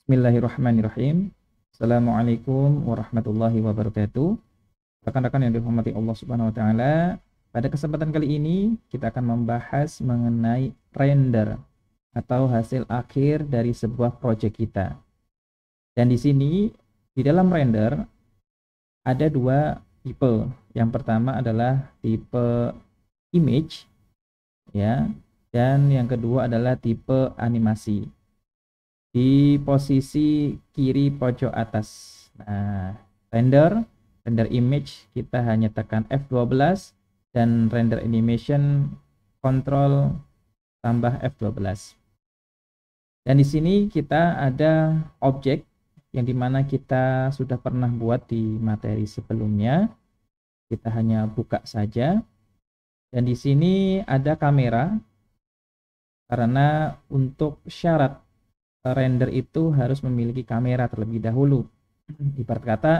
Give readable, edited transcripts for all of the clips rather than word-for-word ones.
Bismillahirrahmanirrahim. Assalamualaikum warahmatullahi wabarakatuh. Rekan-rekan yang dirahmati Allah Subhanahu wa taala, pada kesempatan kali ini kita akan membahas mengenai render atau hasil akhir dari sebuah proyek kita. Dan di sini di dalam render ada dua tipe. Yang pertama adalah tipe image ya, dan yang kedua adalah tipe animasi. Di posisi kiri pojok atas. Nah, render image kita hanya tekan F12 dan render animation kontrol tambah F12. Dan di sini kita ada objek yang dimana kita sudah pernah buat di materi sebelumnya. Kita hanya buka saja. Dan di sini ada kamera karena untuk syarat render itu harus memiliki kamera terlebih dahulu. Ibarat kata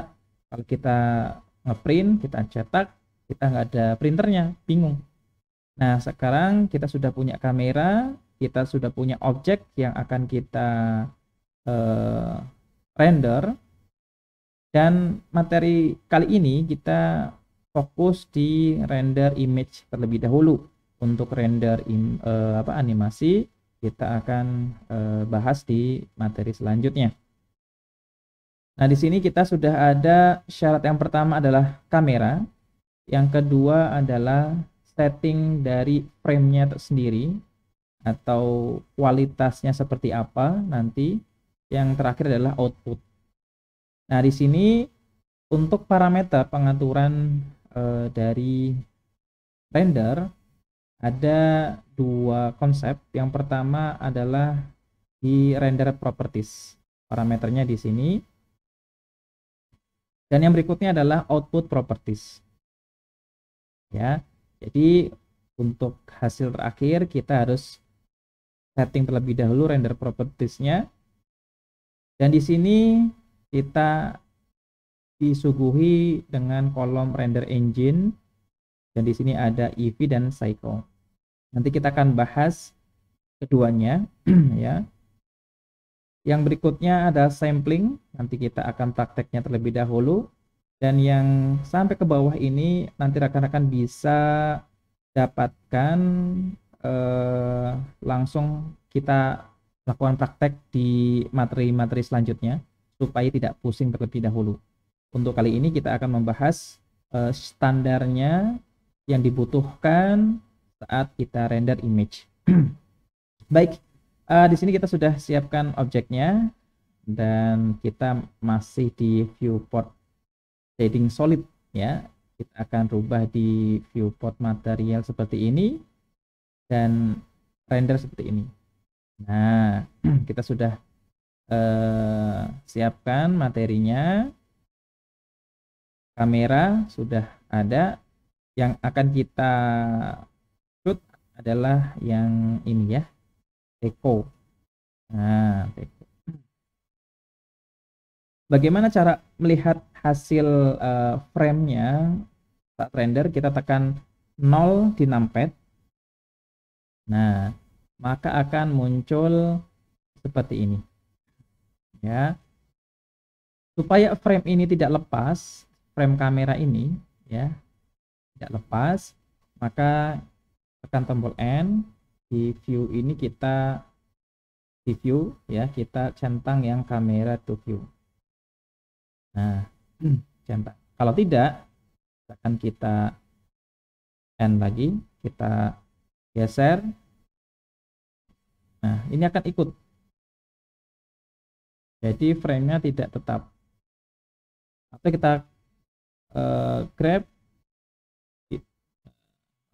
kalau kita ngeprint, kita cetak, kita nggak ada printernya, bingung. Nah, sekarang kita sudah punya kamera, kita sudah punya objek yang akan kita render, dan materi kali ini kita fokus di render image terlebih dahulu. Untuk render animasi kita akan bahas di materi selanjutnya. Nah, di sini kita sudah ada syarat yang pertama adalah kamera, yang kedua adalah setting dari frame-nya sendiri atau kualitasnya seperti apa nanti, yang terakhir adalah output. Nah, di sini untuk parameter pengaturan dari render ada dua konsep. Yang pertama adalah di render properties. Parameternya di sini. Dan yang berikutnya adalah output properties. Ya. Jadi untuk hasil terakhir kita harus setting terlebih dahulu render propertiesnya. Dan di sini kita disuguhi dengan kolom render engine. Dan di sini ada Eevee dan Cycle. Nanti kita akan bahas keduanya ya. Yang berikutnya ada sampling, nanti kita akan prakteknya terlebih dahulu. Dan yang sampai ke bawah ini nanti rekan-rekan bisa dapatkan langsung kita lakukan praktek di materi-materi selanjutnya supaya tidak pusing terlebih dahulu. Untuk kali ini kita akan membahas standarnya yang dibutuhkan saat kita render image. Baik, di sini kita sudah siapkan objeknya dan kita masih di viewport shading solid ya. Kita akan rubah di viewport material seperti ini dan render seperti ini. Nah, kita sudah siapkan materinya, kamera sudah ada. Yang akan kita shoot adalah yang ini ya, Teko. Nah, Teko. Bagaimana cara melihat hasil frame-nya saat render? Kita tekan 0 di numpad. Nah, maka akan muncul seperti ini. Ya. Supaya frame ini tidak lepas, frame kamera ini ya, tidak lepas, maka tekan tombol N. Di view ini kita di view ya, kita centang yang kamera to view. Nah, centang. Kalau tidak, akan kita N lagi, kita geser. Nah, ini akan ikut. Jadi frame-nya tidak tetap. Atau kita grab,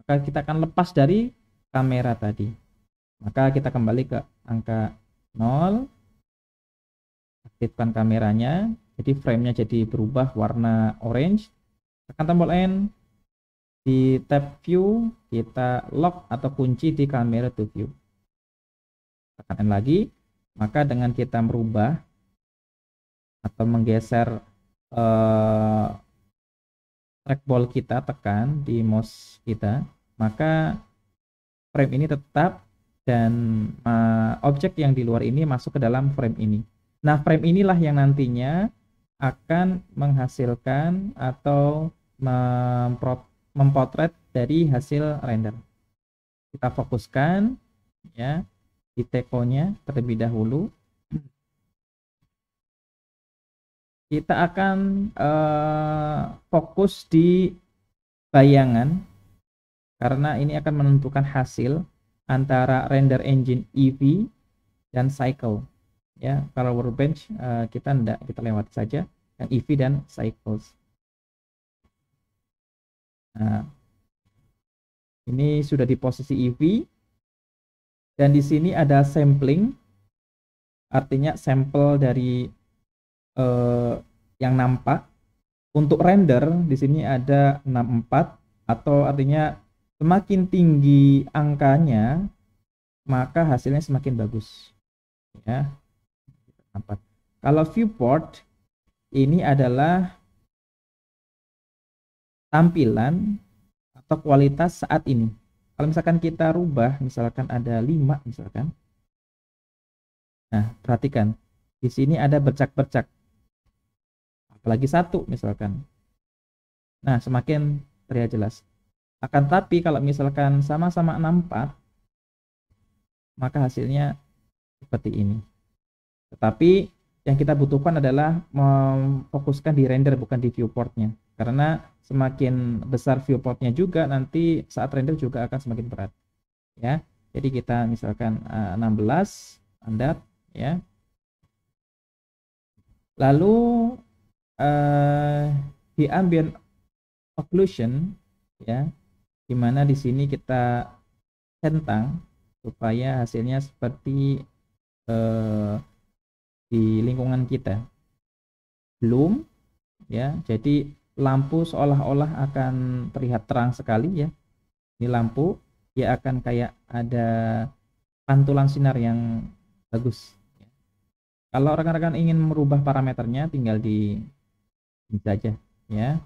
maka kita akan lepas dari kamera tadi. Maka kita kembali ke angka 0, aktifkan kameranya, jadi frame-nya jadi berubah warna orange. Tekan tombol N, di tab view kita lock atau kunci di kamera to view. Tekan N lagi, maka dengan kita merubah atau menggeser trackball kita, tekan di mouse kita, maka frame ini tetap dan objek yang di luar ini masuk ke dalam frame ini. Nah, frame inilah yang nantinya akan menghasilkan atau mempotret dari hasil render. Kita fokuskan ya di tekonya terlebih dahulu. Kita akan fokus di bayangan karena ini akan menentukan hasil antara render engine Eevee dan Cycle. Ya, kalau workbench kita enggak, kita lewat saja yang Eevee dan Cycles. Nah, ini sudah di posisi Eevee dan di sini ada sampling, artinya sampel dari yang nampak. Untuk render di sini ada 64 atau artinya semakin tinggi angkanya maka hasilnya semakin bagus ya. Kalau viewport ini adalah tampilan atau kualitas saat ini. Kalau misalkan kita rubah, misalkan ada 5 misalkan. Nah, perhatikan. Di sini ada bercak-bercak. Apalagi 1 misalkan. Nah, semakin terlihat jelas. Akan tapi kalau misalkan sama-sama 64, maka hasilnya seperti ini. Tetapi yang kita butuhkan adalah memfokuskan di render bukan di viewportnya. Karena semakin besar viewportnya juga nanti saat render juga akan semakin berat. Ya, jadi kita misalkan 16 standar ya. Lalu di ambient occlusion ya, dimana di sini kita centang supaya hasilnya seperti di lingkungan kita. Belum ya, jadi lampu seolah-olah akan terlihat terang sekali ya. Ini lampu dia akan kayak ada pantulan sinar yang bagus. Kalau rekan-rekan ingin merubah parameternya tinggal di ini saja ya.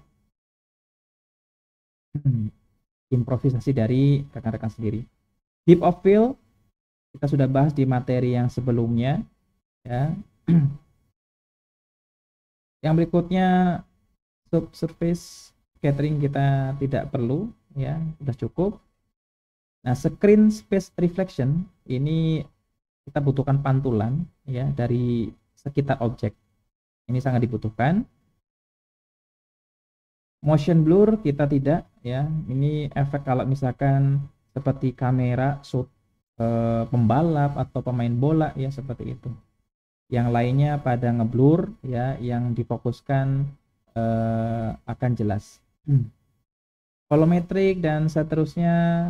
Improvisasi dari rekan-rekan sendiri. Depth of field kita sudah bahas di materi yang sebelumnya ya. Yang berikutnya subsurface scattering kita tidak perlu ya, sudah cukup. Nah, screen space reflection ini kita butuhkan pantulan ya dari sekitar objek. Ini sangat dibutuhkan. Motion blur kita tidak ya. Ini efek kalau misalkan seperti kamera shoot pembalap atau pemain bola ya, seperti itu. Yang lainnya pada ngeblur ya, yang difokuskan akan jelas. Volumetric dan seterusnya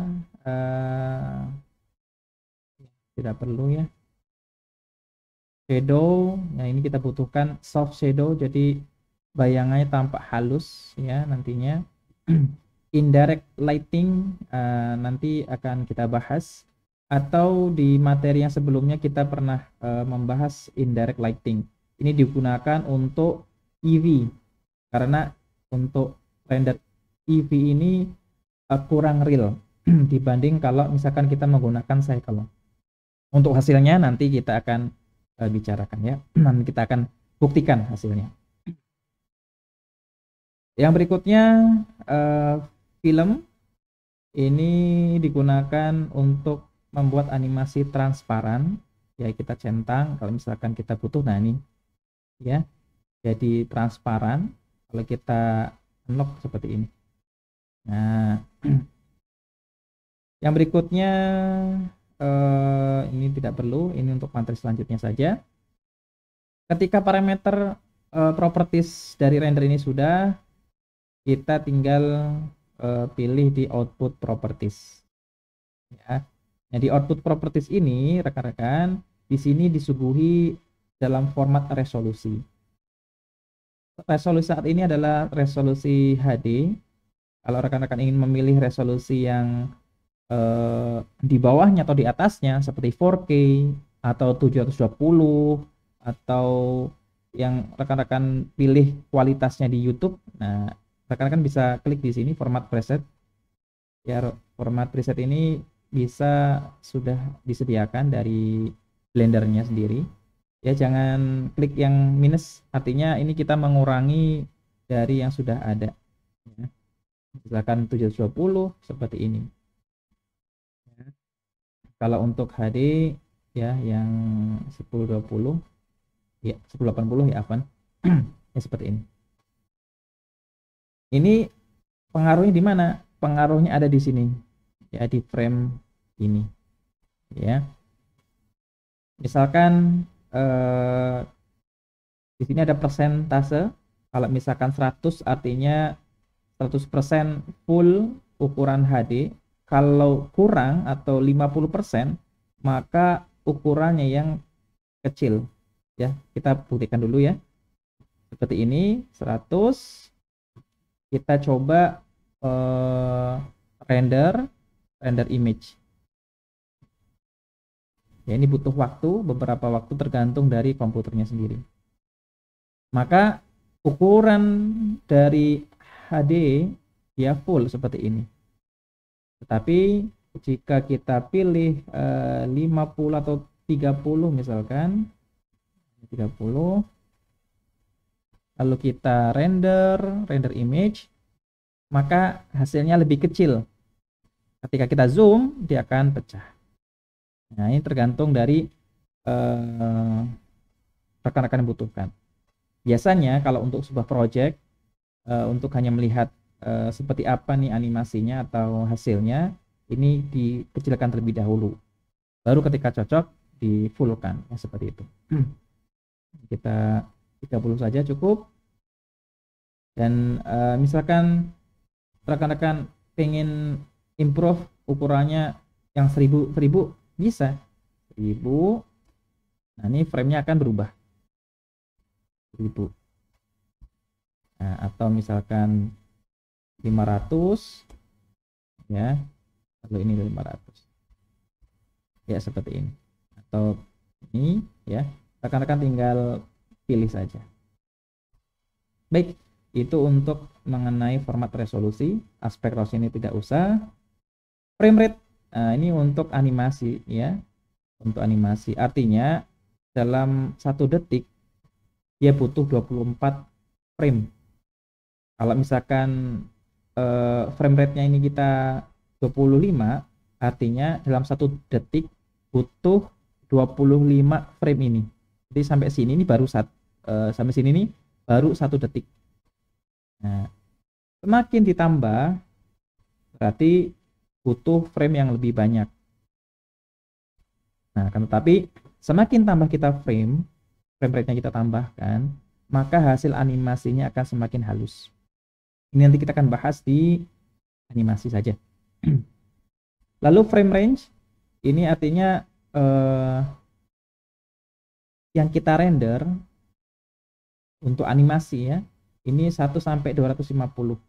tidak perlu ya. Shadow, nah ini kita butuhkan soft shadow, jadi bayangannya tampak halus ya nantinya. Indirect lighting nanti akan kita bahas, atau di materi yang sebelumnya kita pernah membahas indirect lighting. Ini digunakan untuk Eevee karena untuk render Eevee ini kurang real dibanding kalau misalkan kita menggunakan cycle. Untuk hasilnya nanti kita akan bicarakan ya, nanti kita akan buktikan hasilnya. Yang berikutnya film ini digunakan untuk membuat animasi transparan ya, kita centang kalau misalkan kita butuh. Nah ini ya, jadi transparan kalau kita unlock seperti ini. Nah yang berikutnya ini tidak perlu, ini untuk materi selanjutnya saja. Ketika parameter properties dari render ini sudah, kita tinggal pilih di output properties ya. Nah, di output properties ini rekan-rekan di sini disuguhi dalam format resolusi. Resolusi saat ini adalah resolusi HD. Kalau rekan-rekan ingin memilih resolusi yang di bawahnya atau di atasnya seperti 4K atau 720 atau yang rekan-rekan pilih kualitasnya di YouTube, nah rekan-rekan bisa klik di sini format preset ya. Format preset ini bisa sudah disediakan dari blendernya sendiri Ya, jangan klik yang minus, artinya ini kita mengurangi dari yang sudah ada. Ya. Misalkan 720 seperti ini. Ya. Kalau untuk HD ya yang 1020 ya 1080 ya apa? Ya seperti ini. Ini pengaruhnya di mana? Pengaruhnya ada di sini. Ya, di frame ini. Ya. Misalkan di sini ada persentase. Kalau misalkan 100 artinya 100% full ukuran HD. Kalau kurang atau 50% maka ukurannya yang kecil. Ya, kita buktikan dulu ya. Seperti ini 100. Kita coba render image. Ya, ini butuh waktu, beberapa waktu tergantung dari komputernya sendiri. Maka ukuran dari HD ya full seperti ini. Tetapi jika kita pilih 50 atau 30 misalkan 30, lalu kita render image, maka hasilnya lebih kecil. Ketika kita zoom, dia akan pecah. Nah, ini tergantung dari rekan-rekan yang butuhkan. Biasanya kalau untuk sebuah project, untuk hanya melihat seperti apa nih animasinya atau hasilnya, ini dikecilkan terlebih dahulu. Baru ketika cocok, di fullkan, ya seperti itu. Kita 30 saja cukup. Dan misalkan rekan-rekan pengen improve ukurannya yang 1000 bisa 1000. Nah, ini framenya akan berubah 1000. Nah, atau misalkan 500 ya, lalu ini 500 ya seperti ini, atau ini ya, rekan-rekan tinggal pilih saja. Baik, itu untuk mengenai format resolusi. Aspek ratio ini tidak usah. Frame rate, nah ini untuk animasi ya, untuk animasi artinya dalam 1 detik dia butuh 24 frame. Kalau misalkan frame rate-nya ini kita 25, artinya dalam 1 detik butuh 25 frame ini. Jadi sampai sini ini baru sampai sini nih baru 1 detik. Nah, semakin ditambah berarti butuh frame yang lebih banyak. Nah, kan tetapi semakin tambah kita frame rate-nya kita tambahkan, maka hasil animasinya akan semakin halus. Ini nanti kita akan bahas di animasi saja. Lalu frame range, ini artinya yang kita render untuk animasi ya, ini 1 sampai 250.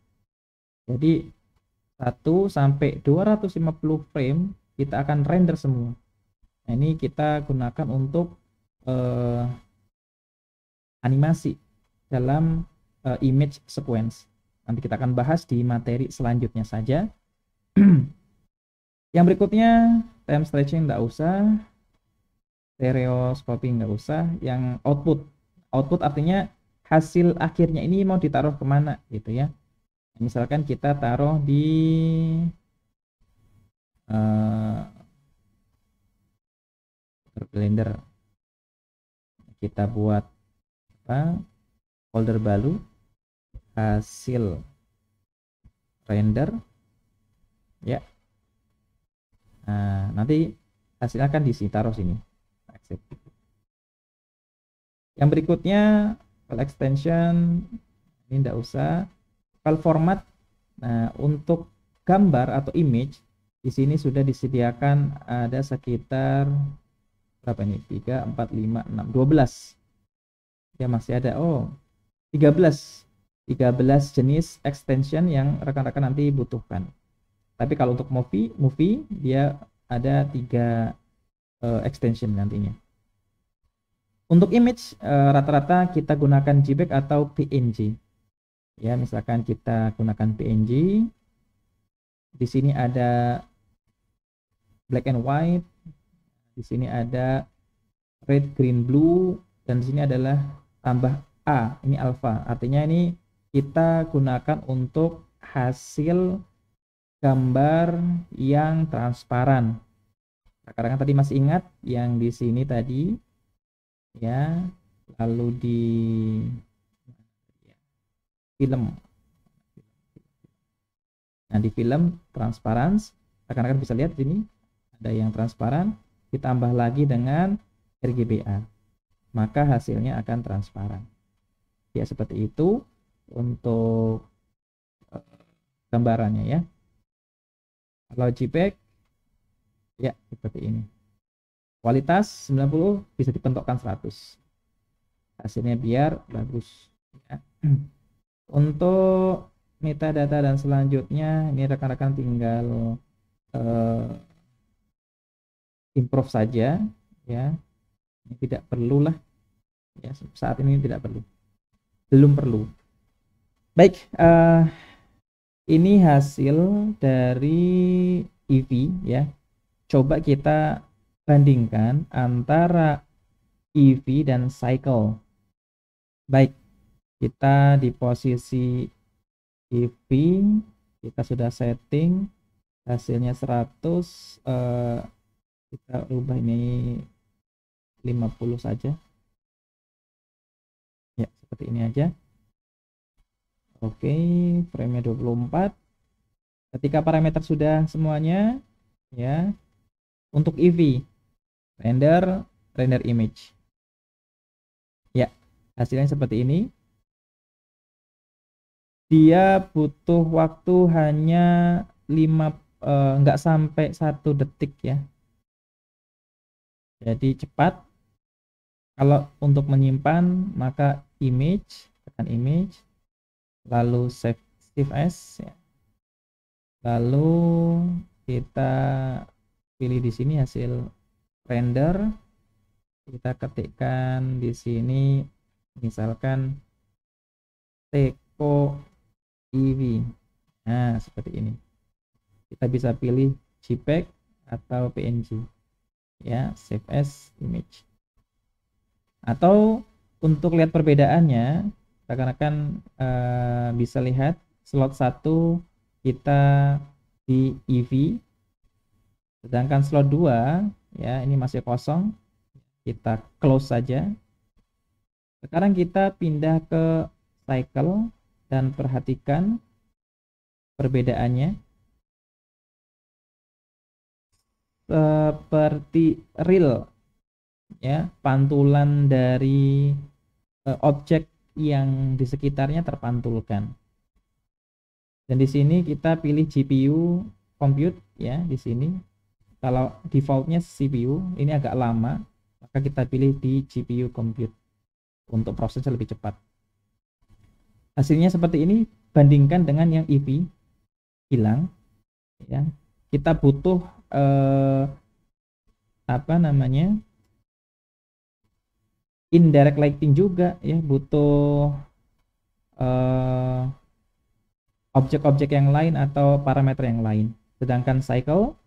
Jadi 1 sampai 250 frame kita akan render semua. Nah, ini kita gunakan untuk animasi dalam image sequence. Nanti kita akan bahas di materi selanjutnya saja. Yang berikutnya, time stretching enggak usah, stereoscoping enggak usah. Yang output artinya hasil akhirnya ini mau ditaruh kemana gitu ya. Misalkan kita taruh di Blender, kita buat folder baru, hasil render ya. Nah, nanti hasilnya akan taruh sini. Yang berikutnya file extension, ini enggak usah. File format, nah untuk gambar atau image di sini sudah disediakan ada sekitar berapa ini? 3, 4, 5, 6, 12. Ya masih ada 13 jenis extension yang rekan-rekan nanti butuhkan. Tapi kalau untuk movie dia ada 3 extension nantinya. Untuk image rata-rata kita gunakan JPEG atau PNG. Ya, misalkan kita gunakan PNG. Di sini ada black and white. Di sini ada red, green, blue, dan di sini adalah tambah A, ini alpha. Artinya ini kita gunakan untuk hasil gambar yang transparan. Sekarang tadi masih ingat yang di sini tadi ya, lalu di film. Nah, di film transparan, rekan-rekan bisa lihat di sini ada yang transparan, ditambah lagi dengan RGBA, maka hasilnya akan transparan. Ya, seperti itu untuk gambarannya ya. Kalau JPEG ya seperti ini. Kualitas 90 bisa dipentokkan 100. Hasilnya biar bagus ya. Untuk metadata dan selanjutnya ini rekan-rekan tinggal improve saja ya. Ini tidak perlu lah ya, saat ini tidak perlu, belum perlu. Baik, ini hasil dari EV ya. Coba kita bandingkan antara EV dan cycle. Baik, kita di posisi EV, kita sudah setting hasilnya 100, kita ubah ini 50 saja ya, seperti ini aja. Oke, frame-nya 24. Ketika parameter sudah semuanya ya, untuk EV render image ya, hasilnya seperti ini. Dia butuh waktu hanya 5 nggak sampai 1 detik ya, jadi cepat. Kalau untuk menyimpan maka image, tekan image, lalu save as ya. Lalu kita pilih di sini hasil render, kita ketikkan di sini misalkan Teko EV. Nah, seperti ini. Kita bisa pilih JPEG atau PNG ya, save as image. Atau untuk lihat perbedaannya, rekan-rekan bisa lihat slot 1 kita di EV, sedangkan slot 2 ya ini masih kosong, kita close saja. Sekarang kita pindah ke cycle dan perhatikan perbedaannya. Seperti real ya, pantulan dari objek yang di sekitarnya terpantulkan. Dan di sini kita pilih GPU compute ya, di sini. Kalau defaultnya CPU, ini agak lama, maka kita pilih di GPU compute untuk prosesnya lebih cepat. Hasilnya seperti ini, bandingkan dengan yang EV hilang ya. Kita butuh apa namanya, indirect lighting juga ya, butuh objek-objek yang lain atau parameter yang lain. Sedangkan cycle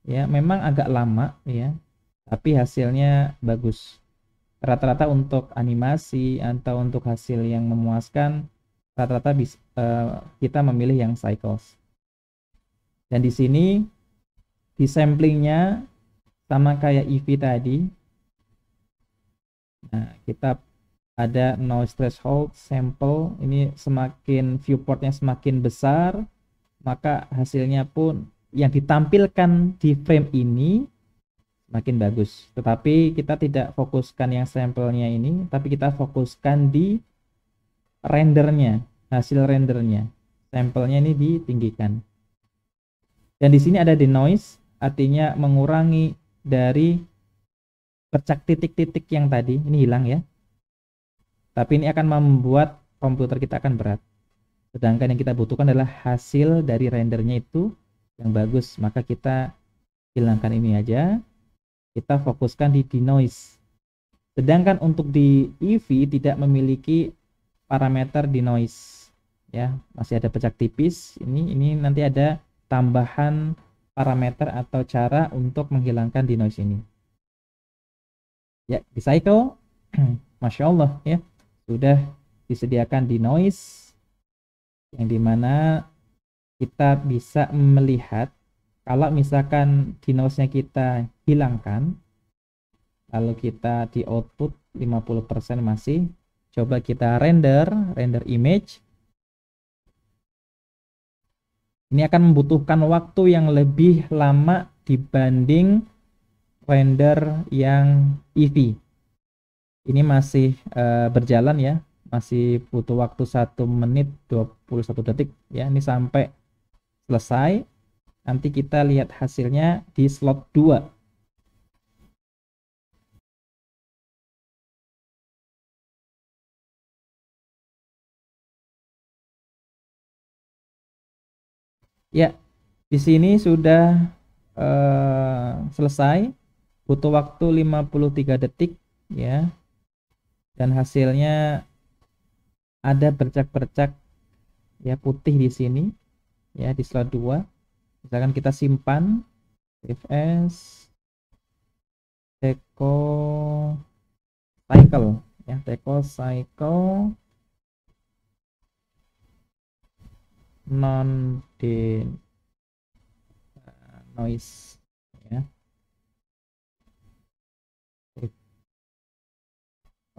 ya memang agak lama ya, tapi hasilnya bagus. Rata-rata untuk animasi atau untuk hasil yang memuaskan, rata-rata kita memilih yang cycles. Dan di sini di samplingnya sama kayak EV tadi. Nah, kita ada noise threshold sample, ini semakin viewportnya semakin besar, maka hasilnya pun yang ditampilkan di frame ini semakin bagus. Tetapi kita tidak fokuskan yang sampelnya ini, tapi kita fokuskan di rendernya, hasil rendernya. Sampelnya ini ditinggikan. Dan di sini ada denoise, artinya mengurangi dari bercak titik-titik yang tadi, ini hilang ya. Tapi ini akan membuat komputer kita akan berat. Sedangkan yang kita butuhkan adalah hasil dari rendernya itu yang bagus, maka kita hilangkan ini aja. Kita fokuskan di denoise. Sedangkan untuk di EV tidak memiliki parameter denoise ya, masih ada bercak tipis. Ini nanti ada tambahan parameter atau cara untuk menghilangkan denoise ini. Ya, di cycle Masya Allah ya, sudah disediakan di noise, yang dimana kita bisa melihat kalau misalkan di noise-nya kita hilangkan, lalu kita di output 50% masih, coba kita render image. Ini akan membutuhkan waktu yang lebih lama dibanding render yang EV. Ini masih berjalan ya, masih butuh waktu 1 menit 21 detik ya, ini sampai selesai. Nanti kita lihat hasilnya di slot 2. Ya, di sini sudah selesai, butuh waktu 53 detik ya, dan hasilnya ada bercak-bercak ya putih di sini ya, di slot 2. Misalkan kita simpan, save as, Deco cycle ya, Deco cycle non de noise ya.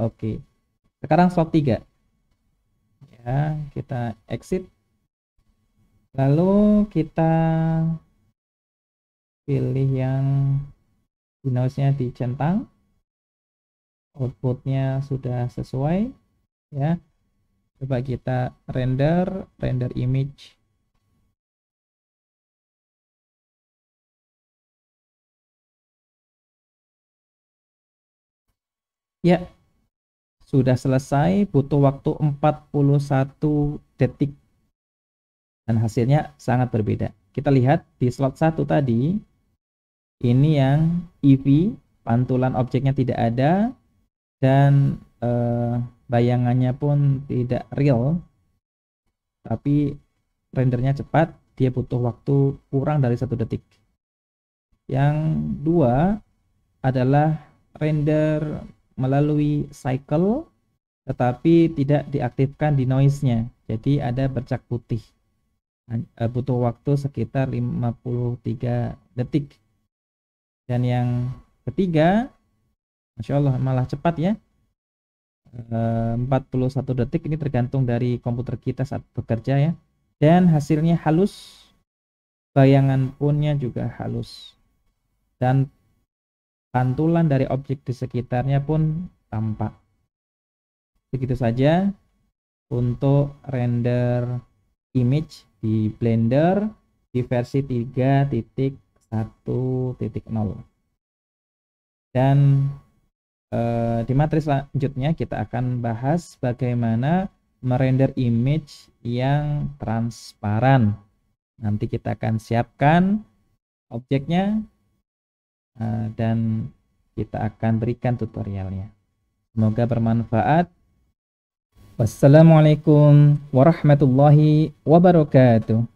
Oke, sekarang slot 3 ya, kita exit, lalu kita pilih yang noise-nya dicentang, outputnya sudah sesuai ya. Coba kita render image. Ya, sudah selesai, butuh waktu 41 detik dan hasilnya sangat berbeda. Kita lihat di slot 1 tadi, ini yang EV, pantulan objeknya tidak ada dan bayangannya pun tidak real, tapi rendernya cepat, dia butuh waktu kurang dari 1 detik. Yang dua adalah render melalui cycle tetapi tidak diaktifkan di noise-nya, jadi ada bercak putih, butuh waktu sekitar 53 detik. Dan yang ketiga, Masya Allah malah cepat ya, 41 detik, ini tergantung dari komputer kita saat bekerja ya, dan hasilnya halus, bayangan punnya juga halus, dan pantulan dari objek di sekitarnya pun tampak. Begitu saja untuk render image di Blender di versi 3.1.0. Dan di materi selanjutnya kita akan bahas bagaimana merender image yang transparan. Nanti kita akan siapkan objeknya dan kita akan berikan tutorialnya. Semoga bermanfaat. Wassalamualaikum warahmatullahi wabarakatuh.